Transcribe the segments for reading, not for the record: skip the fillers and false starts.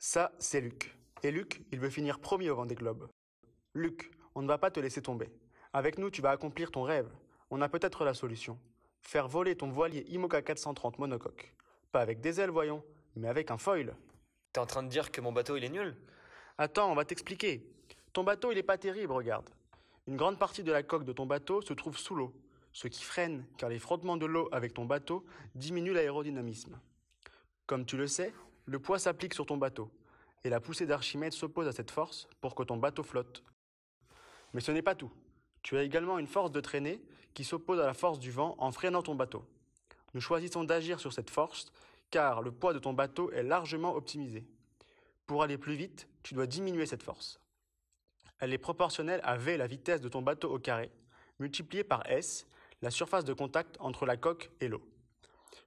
Ça, c'est Luc. Et Luc, il veut finir premier au Vendée Globe. Luc, on ne va pas te laisser tomber. Avec nous, tu vas accomplir ton rêve. On a peut-être la solution. Faire voler ton voilier IMOCA 430 monocoque. Pas avec des ailes, voyons, mais avec un foil. T'es en train de dire que mon bateau il est nul? Attends, on va t'expliquer. Ton bateau, il est pas terrible, regarde. Une grande partie de la coque de ton bateau se trouve sous l'eau, ce qui freine car les frottements de l'eau avec ton bateau diminuent l'aérodynamisme. Comme tu le sais, le poids s'applique sur ton bateau, et la poussée d'Archimède s'oppose à cette force pour que ton bateau flotte. Mais ce n'est pas tout. Tu as également une force de traînée qui s'oppose à la force du vent en freinant ton bateau. Nous choisissons d'agir sur cette force car le poids de ton bateau est largement optimisé. Pour aller plus vite, tu dois diminuer cette force. Elle est proportionnelle à V, la vitesse de ton bateau au carré, multipliée par S, la surface de contact entre la coque et l'eau.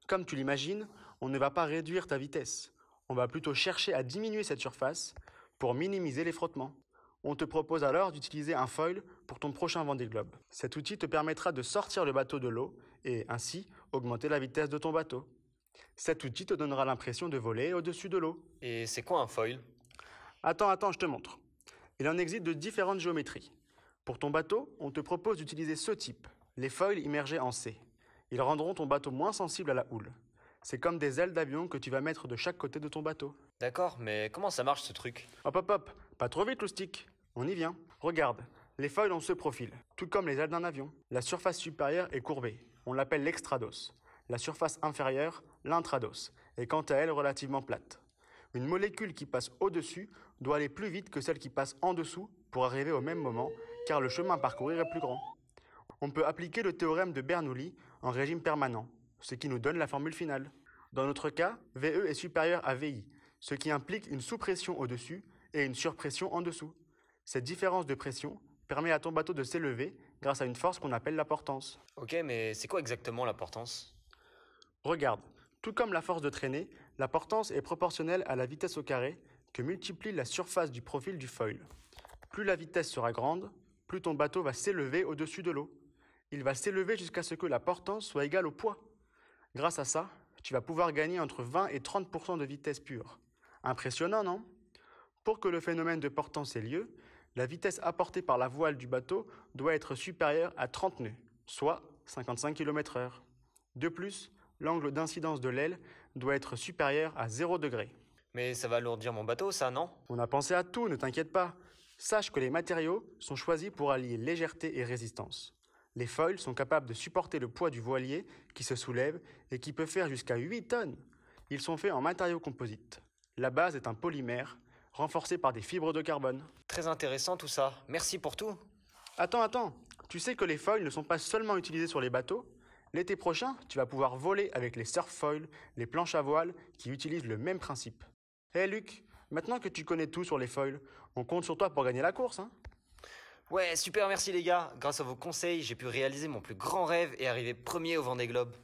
Comme tu l'imagines, on ne va pas réduire ta vitesse. On va plutôt chercher à diminuer cette surface pour minimiser les frottements. On te propose alors d'utiliser un foil pour ton prochain Vendée Globe. Cet outil te permettra de sortir le bateau de l'eau et ainsi augmenter la vitesse de ton bateau. Cet outil te donnera l'impression de voler au-dessus de l'eau. Et c'est quoi un foil? Attends, je te montre. Il en existe de différentes géométries. Pour ton bateau, on te propose d'utiliser ce type, les foils immergés en C. Ils rendront ton bateau moins sensible à la houle. C'est comme des ailes d'avion que tu vas mettre de chaque côté de ton bateau. D'accord, mais comment ça marche ce truc? Hop, pas trop vite, Loustic. On y vient. Regarde, les foils ont ce profil, tout comme les ailes d'un avion. La surface supérieure est courbée, on l'appelle l'extrados. La surface inférieure, l'intrados, est quant à elle relativement plate. Une molécule qui passe au-dessus doit aller plus vite que celle qui passe en dessous pour arriver au même moment, car le chemin à parcourir est plus grand. On peut appliquer le théorème de Bernoulli en régime permanent, ce qui nous donne la formule finale. Dans notre cas, VE est supérieur à VI, ce qui implique une sous-pression au-dessus et une surpression en dessous. Cette différence de pression permet à ton bateau de s'élever grâce à une force qu'on appelle la portance. Ok, mais c'est quoi exactement la portance? Regarde, tout comme la force de traînée, la portance est proportionnelle à la vitesse au carré que multiplie la surface du profil du foil. Plus la vitesse sera grande, plus ton bateau va s'élever au-dessus de l'eau. Il va s'élever jusqu'à ce que la portance soit égale au poids. Grâce à ça, tu vas pouvoir gagner entre 20 et 30% de vitesse pure. Impressionnant, non? Pour que le phénomène de portance ait lieu, la vitesse apportée par la voile du bateau doit être supérieure à 30 nœuds, soit 55 km/h. De plus, l'angle d'incidence de l'aile doit être supérieur à 0 degré. Mais ça va alourdir mon bateau, ça, non? On a pensé à tout, ne t'inquiète pas. Sache que les matériaux sont choisis pour allier légèreté et résistance. Les foils sont capables de supporter le poids du voilier qui se soulève et qui peut faire jusqu'à 8 tonnes. Ils sont faits en matériaux composites. La base est un polymère renforcé par des fibres de carbone. Très intéressant tout ça. Merci pour tout. Attends. Tu sais que les foils ne sont pas seulement utilisés sur les bateaux. L'été prochain, tu vas pouvoir voler avec les surf foils, les planches à voile qui utilisent le même principe. Hé Luc, maintenant que tu connais tout sur les foils, on compte sur toi pour gagner la course, hein? Ouais, super, merci les gars. Grâce à vos conseils, j'ai pu réaliser mon plus grand rêve et arriver premier au Vendée Globe.